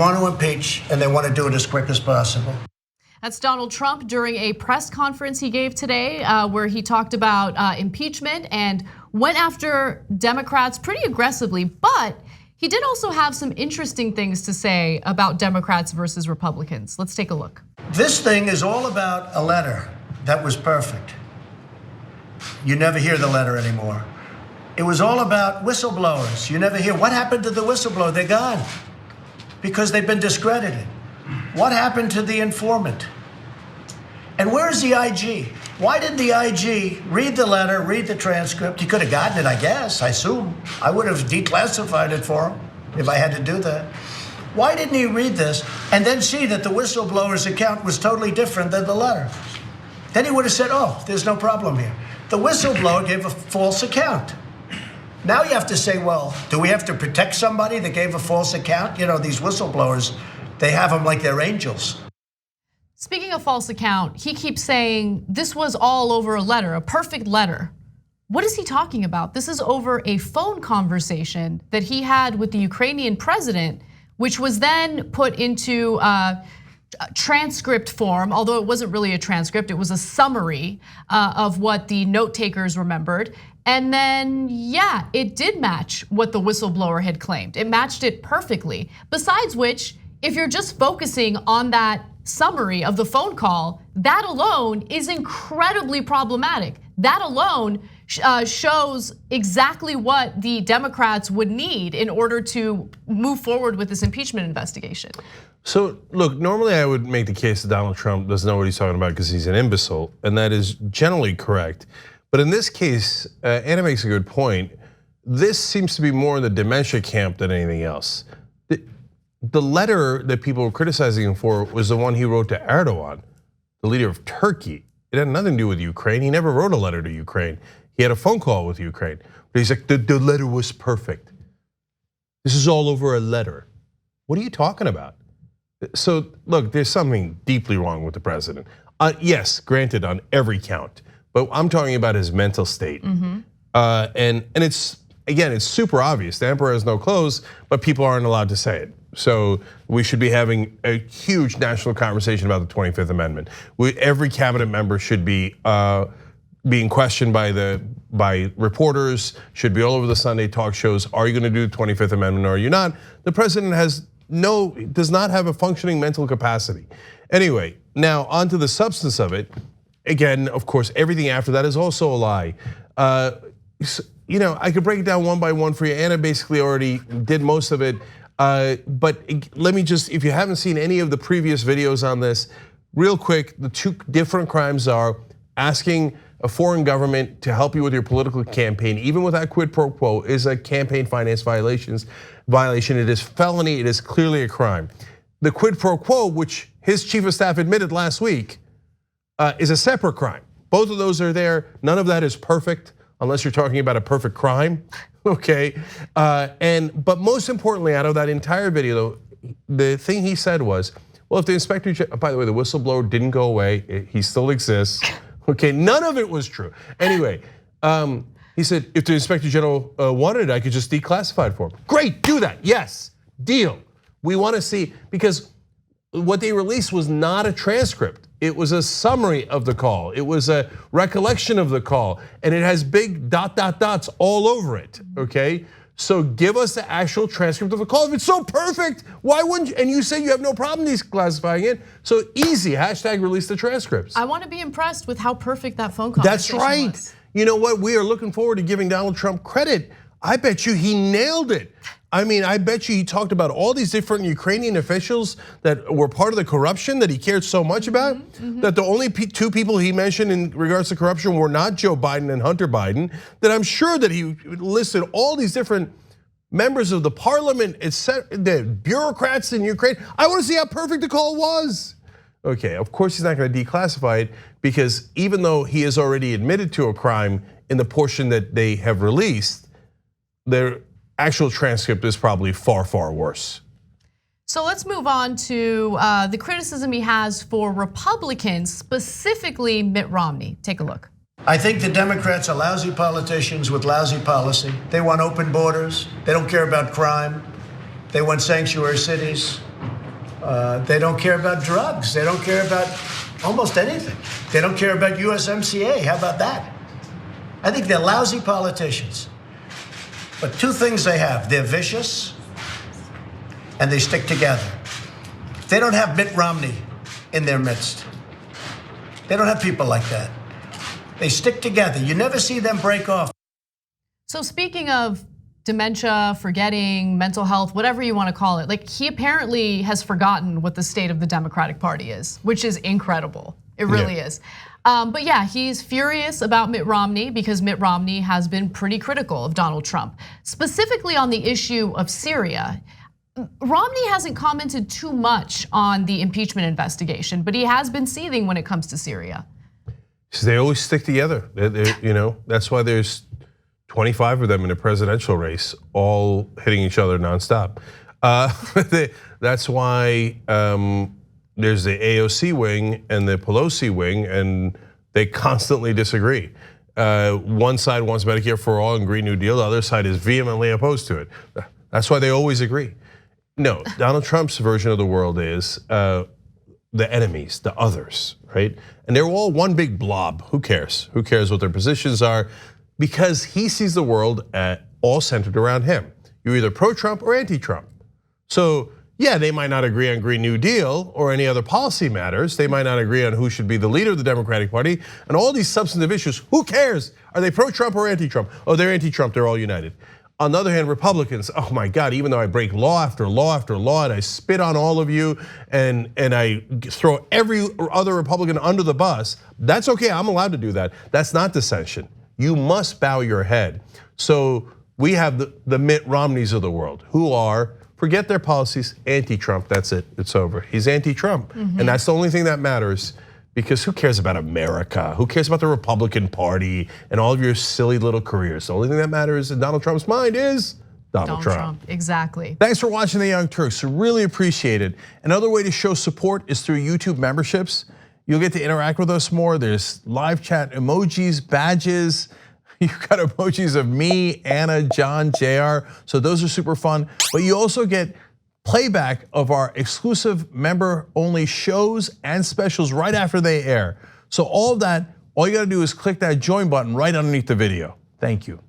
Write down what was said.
want to impeach, and they want to do it as quick as possible. That's Donald Trump during a press conference he gave today where he talked about impeachment and went after Democrats pretty aggressively, but he did also have some interesting things to say about Democrats versus Republicans. Let's take a look. This thing is all about a letter that was perfect. You never hear the letter anymore. It was all about whistleblowers. You never hear, what happened to the whistleblower? They're gone because they've been discredited. What happened to the informant? And where's the IG? Why didn't the IG read the letter, read the transcript? He could have gotten it, I guess, I assume. I would have declassified it for him if I had to do that. Why didn't he read this and then see that the whistleblower's account was totally different than the letter? Then he would have said, oh, there's no problem here. The whistleblower gave a false account. Now you have to say, well, do we have to protect somebody that gave a false account? You know, these whistleblowers, they have them like they're angels. Speaking of false account, he keeps saying this was all over a letter, a perfect letter. What is he talking about? This is over a phone conversation that he had with the Ukrainian president, which was then put into transcript form, although it wasn't really a transcript, it was a summary of what the note takers remembered. And then, yeah, it did match what the whistleblower had claimed. It matched it perfectly. Besides which, if you're just focusing on that summary of the phone call, that alone is incredibly problematic. That alone shows exactly what the Democrats would need in order to move forward with this impeachment investigation. So look, normally I would make the case that Donald Trump doesn't know what he's talking about because he's an imbecile, and that is generally correct. But in this case, Anna makes a good point. This seems to be more in the dementia camp than anything else. The letter that people were criticizing him for was the one he wrote to Erdogan, the leader of Turkey. It had nothing to do with Ukraine. He never wrote a letter to Ukraine. He had a phone call with Ukraine. But he's like, the letter was perfect. This is all over a letter. What are you talking about? So look, there's something deeply wrong with the president. Yes, granted, on every count. But I'm talking about his mental state. And it's, again, it's super obvious. The emperor has no clothes, but people aren't allowed to say it. So we should be having a huge national conversation about the 25th Amendment. Every cabinet member should be being questioned by reporters, should be all over the Sunday talk shows. Are you gonna do the 25th Amendment or are you not? The president does not have a functioning mental capacity. Anyway, now onto the substance of it. Again, of course, everything after that is also a lie. You know, I could break it down one by one for you. Anna basically already did most of it. But let me just, if you haven't seen any of the previous videos on this, real quick, the two different crimes are asking a foreign government to help you with your political campaign, even without quid pro quo, is a campaign finance violation. It is felony, it is clearly a crime. The quid pro quo, which his chief of staff admitted last week, is a separate crime. Both of those are there. None of that is perfect, unless you're talking about a perfect crime, okay? But most importantly, out of that entire video, the thing he said was, well, if the inspector, by the way, the whistleblower didn't go away, he still exists. Okay, none of it was true. Anyway, he said, if the inspector general wanted it, I could just declassify it for him. Great, do that, yes, deal. We want to see, because what they released was not a transcript. It was a summary of the call. It was a recollection of the call, and it has big dots all over it, okay? So give us the actual transcript of the call. If it's so perfect, why wouldn't you? And you say you have no problem declassifying it. So easy, hashtag release the transcripts. I want to be impressed with how perfect that phone conversation was. That's right. You know what? We are looking forward to giving Donald Trump credit. I bet you he nailed it. I mean, I bet you he talked about all these different Ukrainian officials that were part of the corruption that he cared so much about. That the only two people he mentioned in regards to corruption were not Joe Biden and Hunter Biden. That I'm sure that he listed all these different members of the parliament, the bureaucrats in Ukraine. I want to see how perfect the call was. Okay, of course he's not going to declassify it, because even though he has already admitted to a crime in the portion that they have released, their actual transcript is probably far, far worse. So let's move on to the criticism he has for Republicans, specifically Mitt Romney. Take a look. I think the Democrats are lousy politicians with lousy policy. They want open borders. They don't care about crime. They want sanctuary cities. They don't care about drugs. They don't care about almost anything. They don't care about USMCA. How about that? I think they're lousy politicians. But two things they have: they're vicious and they stick together. They don't have Mitt Romney in their midst. They don't have people like that. They stick together. You never see them break off. So speaking of dementia, forgetting, mental health, whatever you want to call it, like he apparently has forgotten what the state of the Democratic Party is, which is incredible. It really is. But yeah, he's furious about Mitt Romney because Mitt Romney has been pretty critical of Donald Trump, specifically on the issue of Syria. Romney hasn't commented too much on the impeachment investigation, but he has been seething when it comes to Syria. So they always stick together. That's why there's 25 of them in a presidential race, all hitting each other nonstop. That's why there's the AOC wing and the Pelosi wing, and they constantly disagree. One side wants Medicare for all and Green New Deal. The other side is vehemently opposed to it. That's why they always agree. No, Donald Trump's version of the world is the enemies, the others, right? And they're all one big blob. Who cares? Who cares what their positions are? Because he sees the world all centered around him. You're either pro-Trump or anti-Trump. So yeah, they might not agree on Green New Deal or any other policy matters. They might not agree on who should be the leader of the Democratic Party and all these substantive issues. Who cares? Are they pro-Trump or anti-Trump? Oh, they're anti-Trump, they're all united. On the other hand, Republicans, oh my God, even though I break law after law after law and I spit on all of you and I throw every other Republican under the bus, that's okay, I'm allowed to do that. That's not dissension. You must bow your head. So we have the Mitt Romneys of the world who are, forget their policies, anti-Trump, that's it, it's over. He's anti-Trump, and that's the only thing that matters. Because who cares about America? Who cares about the Republican Party and all of your silly little careers? The only thing that matters in Donald Trump's mind is Donald Trump. Exactly. Thanks for watching The Young Turks, really appreciate it. Another way to show support is through YouTube memberships. You'll get to interact with us more. There's live chat emojis, badges. You've got emojis of me, Anna, John, JR. So those are super fun. But you also get playback of our exclusive member-only shows and specials right after they air. So all of that, all you gotta do is click that join button right underneath the video. Thank you.